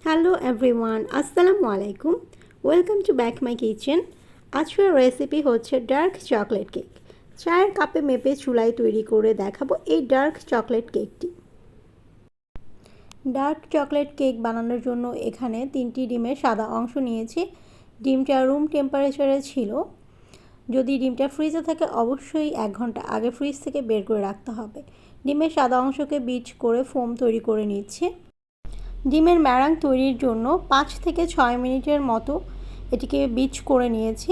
Hello everyone, আসসালামু আলাইকুম। Welcome to back my kitchen. আজকের রেসিপি হচ্ছে ডার্ক চকলেট কেক। চায়ের কাপে মেপে চুলায় তৈরি করে দেখাবো এই ডার্ক চকলেট কেকটি। ডার্ক চকলেট কেক বানানোর জন্য এখানে 3টি ডিমের সাদা অংশ নিয়েছি। ডিমটা রুম টেম্পারেচারে ছিল। যদি ডিমটা ফ্রিজে থাকে অবশ্যই 1 ঘন্টা আগে ফ্রিজ থেকে বের করে রাখতে হবে। ডিমের সাদা অংশকে বিট করে ফোম তৈরি করে নিচ্ছি। ডিমের ম্যারাং তৈরির জন্য 5 থেকে 6 মিনিটের মতো এটিকে বিট করে নিয়েছি।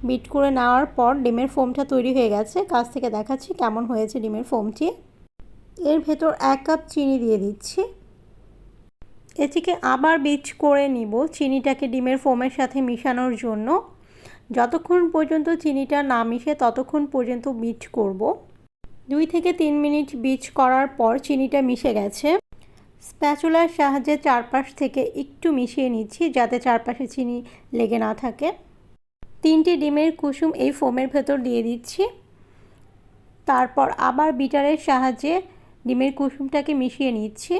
বিট করে নেওয়ার পর ডিমের ফোমটা তৈরি হয়ে গেছে। কাছ থেকে দেখাচ্ছি কেমন হয়েছে ডিমের ফোমটি। এর ভেতর 1 কাপ চিনি দিয়ে দিচ্ছি। এটিকে আবার বিট করে নিব চিনিটাকে ডিমের ফোমের সাথে মিশানোর জন্য। যতক্ষণ পর্যন্ত চিনিটা না মিশে ততক্ষণ পর্যন্ত বিট করব। 2 থেকে 3 মিনিট বিট করার পর চিনিটা মিশে গেছে। স্প্যাচুলার সাহায্যে চারপাশ থেকে একটু মিশিয়ে নিচ্ছি যাতে চারপাশে চিনি লেগে না থাকে। 3টি ডিমের কুসুম এই ফোমের ভেতর দিয়ে দিচ্ছি। তারপর আবার বিটারের সাহায্যে ডিমের কুসুমটাকে মিশিয়ে নিচ্ছি।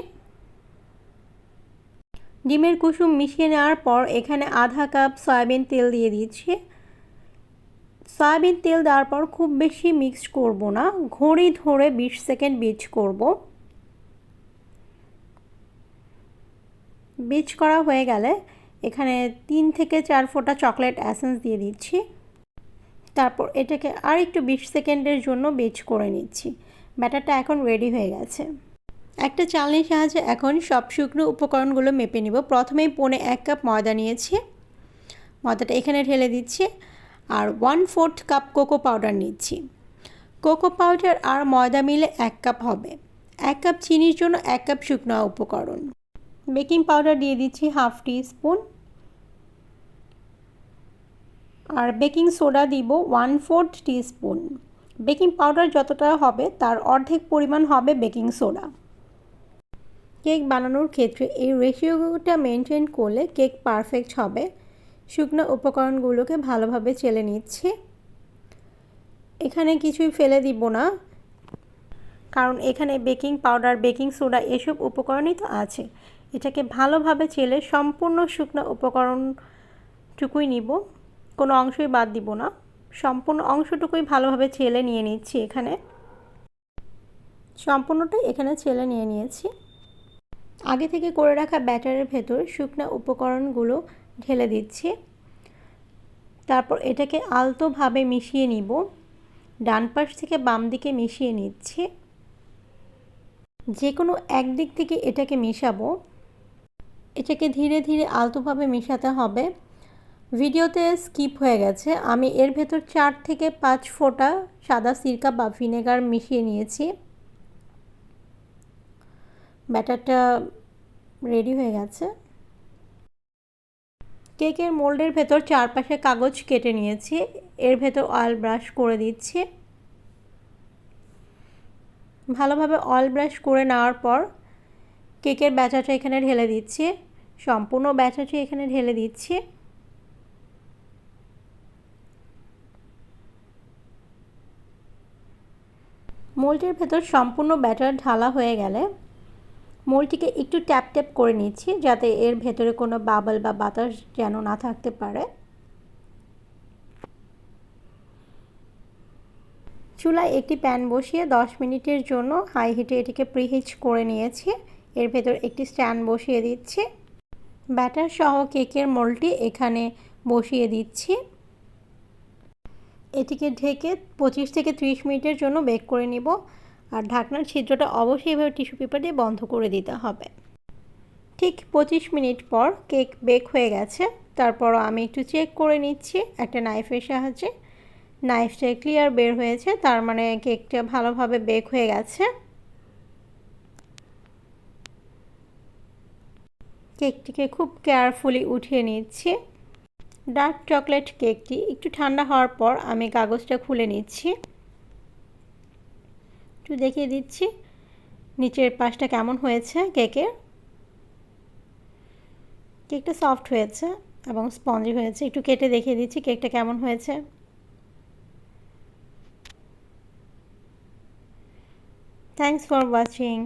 ডিমের কুসুম মিশিয়ে নেওয়ার পর এখানে আধা কাপ সয়াবিন তেল দিয়ে দিচ্ছি। সয়াবিন তেল দেওয়ার পর খুব বেশি মিক্স করব না, ঘড়ি ধরে 20 সেকেন্ড বিট করব। বিট করা হয়ে গেলে এখানে 3 থেকে 4 ফোঁটা চকলেট এসেন্স দিয়ে দিচ্ছি। তারপর এটাকে আর একটু 20 সেকেন্ডের জন্য বিট করে নিচ্ছি। ব্যাটারটা এখন রেডি হয়ে গেছে। একটা চালনির সাহায্যে এখন সব শুকনো উপকরণগুলো মেপে নিব। প্রথমেই 1.5 কাপ ময়দা নিয়েছি। ময়দাটা এখানে ঢেলে দিচ্ছি। আর 1/4 কাপ কোকো পাউডার নিচ্ছি। কোকো পাউডার আর ময়দা মিলে 1 কাপ হবে। 1 কাপ চিনির জন্য 1 কাপ শুকনো উপকরণ। বেকিং পাউডার দিয়ে দিচ্ছি 1/2 টিস্পুন। আর বেকিং সোডা দিব 1/4 টিস্পুন। বেকিং পাউডার যতটা হবে তার অর্ধেক পরিমাণ হবে বেকিং সোডা। কেক বানানোর ক্ষেত্রে এই রেশিওটা মেনটেন করলে কেক পারফেক্ট হবে। শুকনো উপকরণগুলোকে ভালোভাবে চেলে নিচ্ছি। এখানে কিছুই ফেলে দিব না, কারণ এখানে বেকিং পাউডার, বেকিং সোডা এসব উপকরণই তো আছে। এটাকে ভালোভাবে চেলে সম্পূর্ণ শুকনো উপকরণটুকুই নিব, কোনো অংশই বাদ দিব না। সম্পূর্ণ অংশটুকুই ভালোভাবে চেলে নিয়ে নিচ্ছি। এখানে সম্পূর্ণটাই এখানে চেলে নিয়ে নিয়েছি। আগে থেকে করে রাখা ব্যাটারের ভেতর শুকনো উপকরণগুলো ঢেলে দিচ্ছি। তারপর এটাকে আলতোভাবে মিশিয়ে নিব। ডান পাশ থেকে বাম দিকে মিশিয়ে নিচ্ছি। যে কোনো একদিক থেকে এটাকে মিশাবো। এটাকে ধীরে ধীরে আলতোভাবে মিশাতে হবে। ভিডিওতে স্কিপ হয়ে গেছে, আমি এর ভেতর 4 থেকে 5 ফোঁটা সাদা সিরকা বা ভিনেগার মিশিয়ে নিয়েছি। ব্যাটারটা রেডি হয়ে গেছে। কেকের মোল্ডের ভেতর চারপাশে কাগজ কেটে নিয়েছি। এর ভেতর অয়েল ব্রাশ করে দিচ্ছি। ভালোভাবে অয়েল ব্রাশ করে নেওয়ার পর কেকের ব্যাটারটা এখানে ঢেলে দিচ্ছি। সম্পূর্ণ ব্যাটারটি এখানে ঢেলে দিচ্ছি। মোল্ডের ভেতর সম্পূর্ণ ব্যাটার ঢালা হয়ে গেলে মোল্ডটিকে একটু ট্যাপ ট্যাপ করে নিচ্ছি যাতে এর ভেতরে কোনো বাবল বা বাতাস যেন না থাকতে পারে। চুলায় একটি প্যান বসিয়ে 10 মিনিটের জন্য হাই হিটে এটিকে প্রিহিট করে নিয়েছি। এর ভেতর একটি স্ট্যান্ড বসিয়ে দিচ্ছি। ব্যাটার সহ কেকের মোল্ডটি এখানে বসিয়ে দিচ্ছি। এটিকে ঢেকে 25 থেকে 30 মিনিটের জন্য বেক করে নিব। আর ঢাকনার ছিদ্রটা অবশ্যই এভাবে টিস্যু পেপার দিয়ে বন্ধ করে দিতে হবে। ঠিক 25 মিনিট পর কেক বেক হয়ে গেছে। তারপরও আমি একটু চেক করে নিচ্ছি একটা নাইফের সাহায্যে। নাইফটা ক্লিয়ার বের হয়েছে, তার মানে কেকটা ভালোভাবে বেক হয়ে গেছে। কেকটিকে খুব কেয়ারফুলি উঠিয়ে নিচ্ছি। ডার্ক চকলেট কেকটি একটু ঠান্ডা হওয়ার পর আমি কাগজটা খুলে নিচ্ছি। একটু দেখিয়ে দিচ্ছি নিচের পাশটা কেমন হয়েছে কেকের। কেকটা সফট হয়েছে এবং স্পঞ্জি হয়েছে। একটু কেটে দেখিয়ে দিচ্ছি কেকটা কেমন হয়েছে। Thanks for watching.